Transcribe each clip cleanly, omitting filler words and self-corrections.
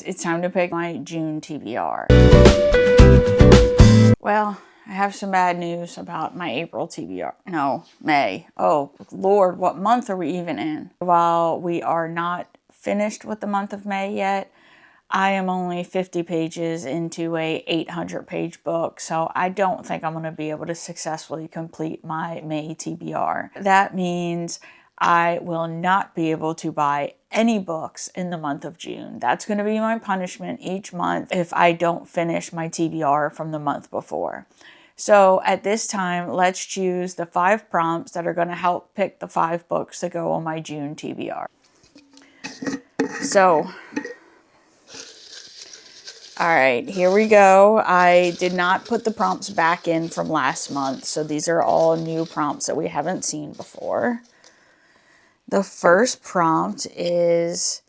It's time to pick my June TBR. Well, I have some bad news about my April TBR. No, May. Oh, Lord, what month are we even in? While we are not finished with the month of May yet, I am only 50 pages into a 800-page book, so I don't think I'm going to be able to successfully complete my May TBR. That means I will not be able to buy any books in the month of June. That's going to be my punishment each month if I don't finish my TBR from the month before. So at this time, let's choose the 5 prompts that are going to help pick the 5 books to go on my June TBR. So, all right, here we go. I did not put the prompts back in from last month, so these are all new prompts that we haven't seen before. The first prompt is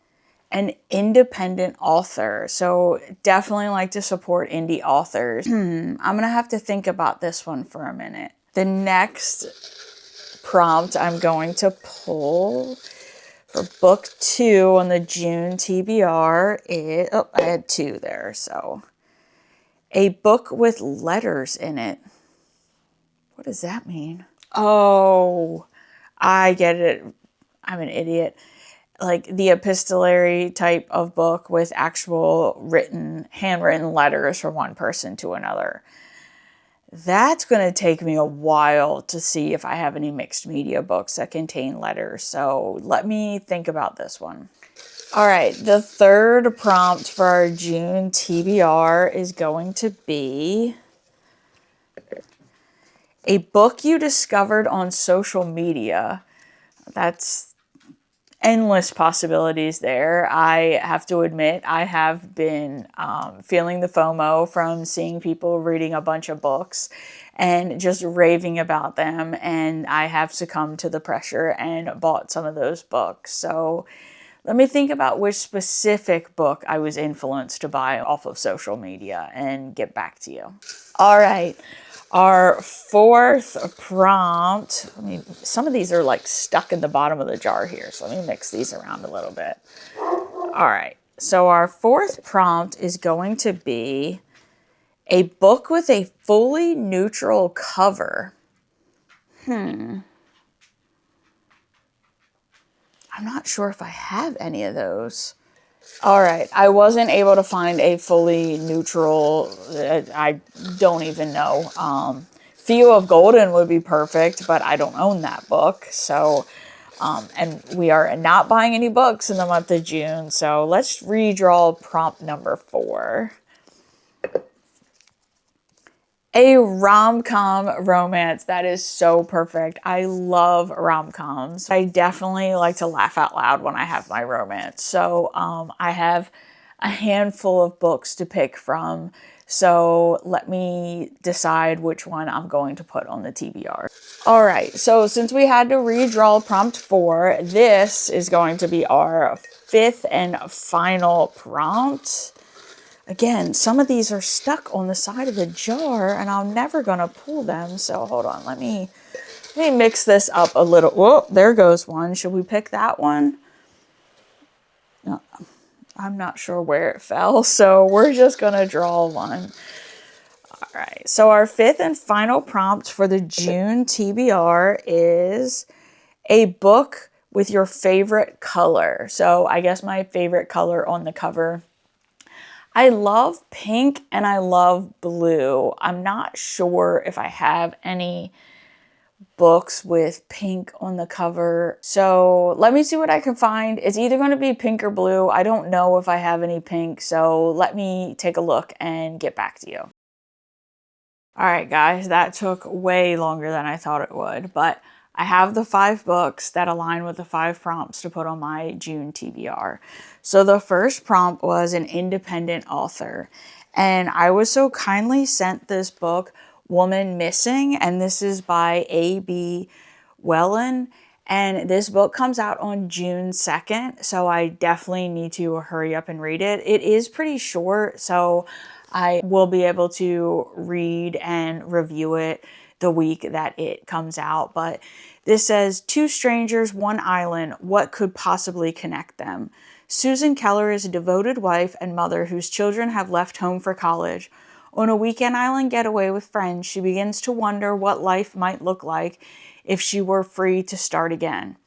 an independent author. So definitely like to support indie authors. I'm gonna have to think about this one for a minute. The next prompt I'm going to pull for book 2 on the June TBR is, oh, I had 2 there, so. A book with letters in it. What does that mean? Oh, I get it. I'm an idiot. Like the epistolary type of book with actual handwritten letters from one person to another. That's going to take me a while to see if I have any mixed media books that contain letters. So let me think about this one. All right, the third prompt for our June TBR is going to be a book you discovered on social media. That's endless possibilities there. I have to admit, I have been feeling the FOMO from seeing people reading a bunch of books and just raving about them. And I have succumbed to the pressure and bought some of those books. So let me think about which specific book I was influenced to buy off of social media and get back to you. All right. Our fourth prompt, some of these are like stuck in the bottom of the jar here, so let me mix these around a little bit. All right, so our fourth prompt is going to be a book with a fully neutral cover. I'm not sure if I have any of those. All right, I wasn't able to find a fully neutral, I don't even know. Theo of Golden would be perfect, but I don't own that book. So, and we are not buying any books in the month of June. So let's redraw prompt number 4. A rom-com romance. That is so perfect. I love rom-coms. I definitely like to laugh out loud when I have my romance. So I have a handful of books to pick from. So let me decide which one I'm going to put on the TBR. All right, so since we had to redraw prompt 4, this is going to be our 5th and final prompt. Again, some of these are stuck on the side of the jar and I'm never gonna pull them. So hold on, let me mix this up a little. Whoa, there goes one. Should we pick that one? No, I'm not sure where it fell. So we're just gonna draw one. All right, so our 5th and final prompt for the June TBR is a book with your favorite color. So I guess my favorite color on the cover, I love pink and I love blue. I'm not sure if I have any books with pink on the cover. So let me see what I can find. It's either going to be pink or blue. I don't know if I have any pink. So let me take a look and get back to you. All right, guys, that took way longer than I thought it would, but I have the 5 books that align with the 5 prompts to put on my June TBR. So the first prompt was an independent author. And I was so kindly sent this book, Woman Missing, and this is by A.B. Wellen. And this book comes out on June 2nd, so I definitely need to hurry up and read it. It is pretty short, so I will be able to read and review it the week that it comes out. But this says, 2 strangers, 1 island, what could possibly connect them? Susan Keller is a devoted wife and mother whose children have left home for college. On a weekend island getaway with friends, she begins to wonder what life might look like if she were free to start again.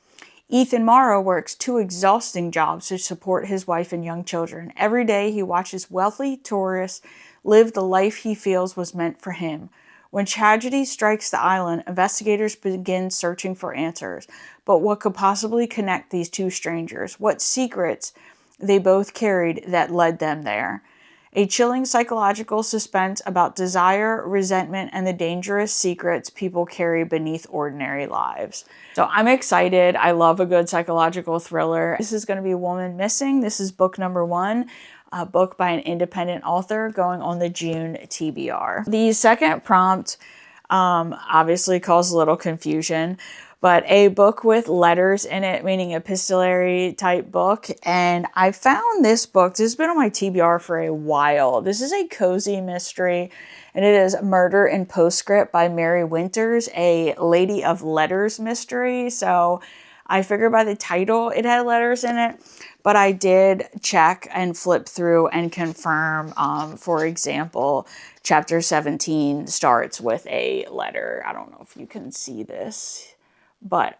Ethan Morrow works 2 exhausting jobs to support his wife and young children. Every day he watches wealthy tourists live the life he feels was meant for him. When tragedy strikes the island, investigators begin searching for answers. But what could possibly connect these 2 strangers? What secrets they both carried that led them there? A chilling psychological suspense about desire, resentment, and the dangerous secrets people carry beneath ordinary lives. So I'm excited. I love a good psychological thriller. This is going to be Woman Missing. This is book number 1. A book by an independent author going on the June TBR. The second prompt obviously caused a little confusion, but a book with letters in it, meaning epistolary type book. And I found this book. This has been on my TBR for a while. This is a cozy mystery, and it is Murder in Postscript by Mary Winters, a Lady of Letters mystery. So I figured by the title it had letters in it, but I did check and flip through and confirm. For example, chapter 17 starts with a letter. I don't know if you can see this, but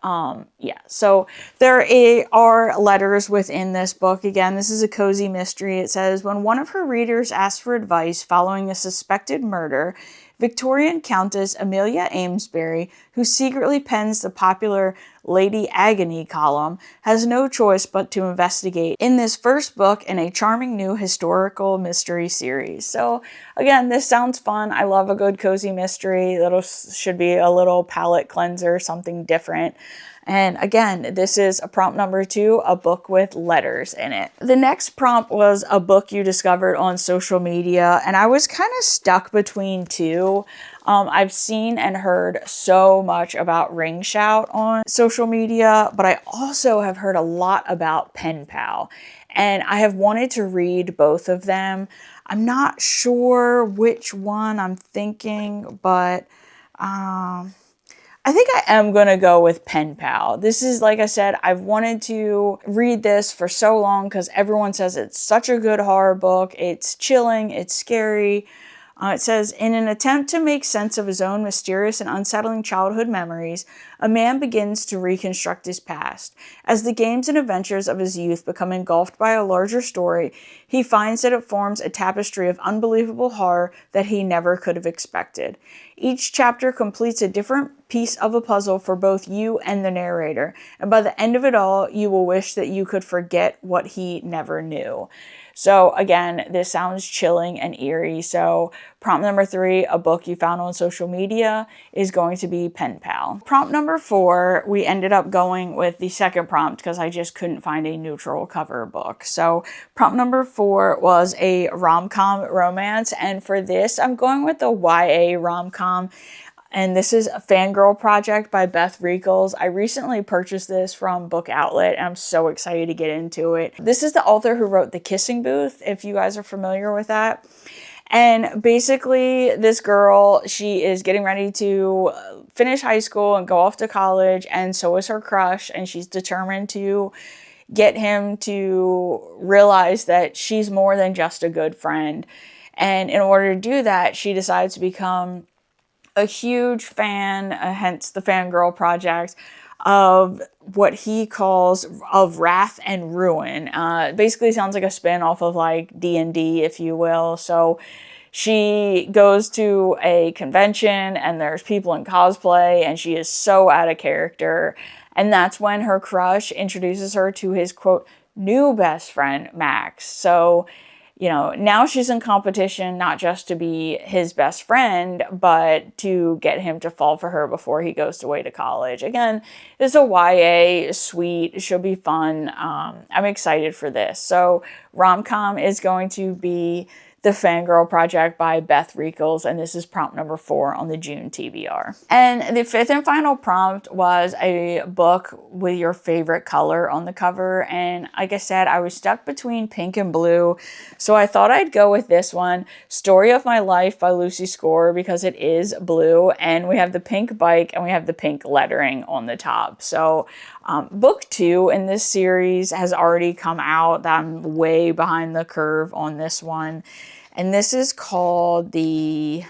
yeah. So there are letters within this book. Again, this is a cozy mystery. It says, when one of her readers asks for advice following a suspected murder, Victorian Countess Amelia Amesbury, who secretly pens the popular Lady Agony column, has no choice but to investigate in this first book in a charming new historical mystery series. So again, this sounds fun. I love a good cozy mystery. That should be a little palate cleanser, something different. And again, this is a prompt number 2, a book with letters in it. The next prompt was a book you discovered on social media, and I was kind of stuck between 2. I've seen and heard so much about Ring Shout on social media, but I also have heard a lot about Pen Pal, and I have wanted to read both of them. I'm not sure which one I'm thinking, but I think I am going to go with Pen Pal. This is, like I said, I've wanted to read this for so long because everyone says it's such a good horror book. It's chilling, it's scary. It says, in an attempt to make sense of his own mysterious and unsettling childhood memories, a man begins to reconstruct his past. As the games and adventures of his youth become engulfed by a larger story, he finds that it forms a tapestry of unbelievable horror that he never could have expected. Each chapter completes a different piece of a puzzle for both you and the narrator, and by the end of it all, you will wish that you could forget what he never knew. So again, this sounds chilling and eerie. So prompt number 3, a book you found on social media, is going to be Pen Pal. Prompt number 4, we ended up going with the second prompt because I just couldn't find a neutral cover book. So prompt number 4 was a rom-com romance. And for this, I'm going with the YA rom-com. And this is a Fangirl Project by Beth Reekles. I recently purchased this from Book Outlet, and I'm so excited to get into it. This is the author who wrote The Kissing Booth, if you guys are familiar with that. And basically, this girl, she is getting ready to finish high school and go off to college, and so is her crush, and she's determined to get him to realize that she's more than just a good friend. And in order to do that, she decides to become a huge fan, hence the Fangirl Project, of what he calls of Wrath and Ruin. Basically sounds like a spin off of like D&D, if you will. So she goes to a convention and there's people in cosplay and she is so out of character. And that's when her crush introduces her to his, quote, new best friend, Max. So you know, now she's in competition, not just to be his best friend, but to get him to fall for her before he goes away to college. Again, it's a YA, sweet, it should be fun. I'm excited for this. So rom-com is going to be The Fangirl Project by Beth Reekles, and this is prompt number 4 on the June TBR. And the 5th and final prompt was a book with your favorite color on the cover, and like I said, I was stuck between pink and blue, so I thought I'd go with this one, Story of My Life by Lucy Score, because it is blue, and we have the pink bike and we have the pink lettering on the top. So Book 2 in this series has already come out. I'm way behind the curve on this one. And this is called the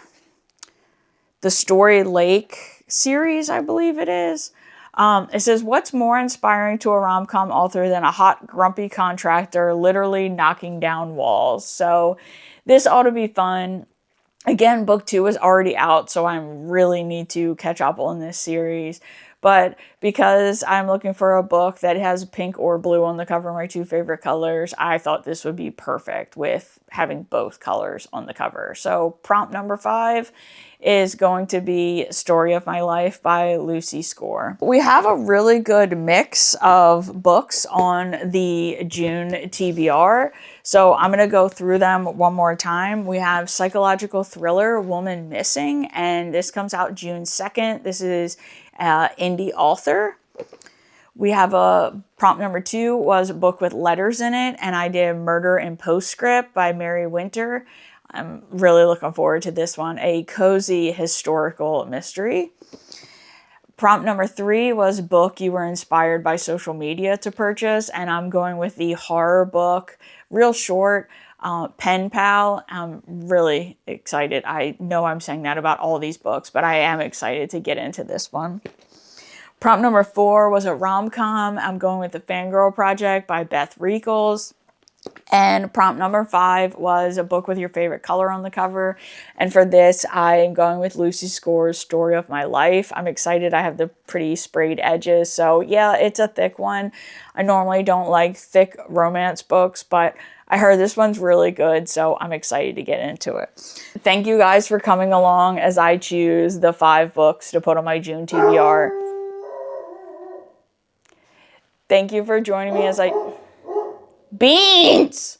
Story Lake series, I believe it is. It says, what's more inspiring to a rom-com author than a hot, grumpy contractor literally knocking down walls? So this ought to be fun. Again, book 2 is already out, so I really need to catch up on this series. But because I'm looking for a book that has pink or blue on the cover, my two favorite colors, I thought this would be perfect with having both colors on the cover. So prompt number 5 is going to be Story of My Life by Lucy Score. We have a really good mix of books on the June TBR, so I'm going to go through them one more time. We have psychological thriller Woman Missing, and this comes out June 2nd. This is indie author. We have a prompt number 2 was a book with letters in it, and I did Murder in Postscript by Mary Winter. I'm really looking forward to this one, a cozy historical mystery. Prompt number 3 was a book you were inspired by social media to purchase, and I'm going with the horror book, real short, Pen Pal. I'm really excited. I know I'm saying that about all these books, but I am excited to get into this one. Prompt number 4 was a rom-com. I'm going with The Fangirl Project by Beth Reekles. And prompt number 5 was a book with your favorite color on the cover. And for this, I am going with Lucy Score's Story of My Life. I'm excited. I have the pretty sprayed edges. So yeah, it's a thick one. I normally don't like thick romance books, but I heard this one's really good, so I'm excited to get into it. Thank you guys for coming along as I choose the 5 books to put on my June TBR. Thank you for joining me as I... Beans!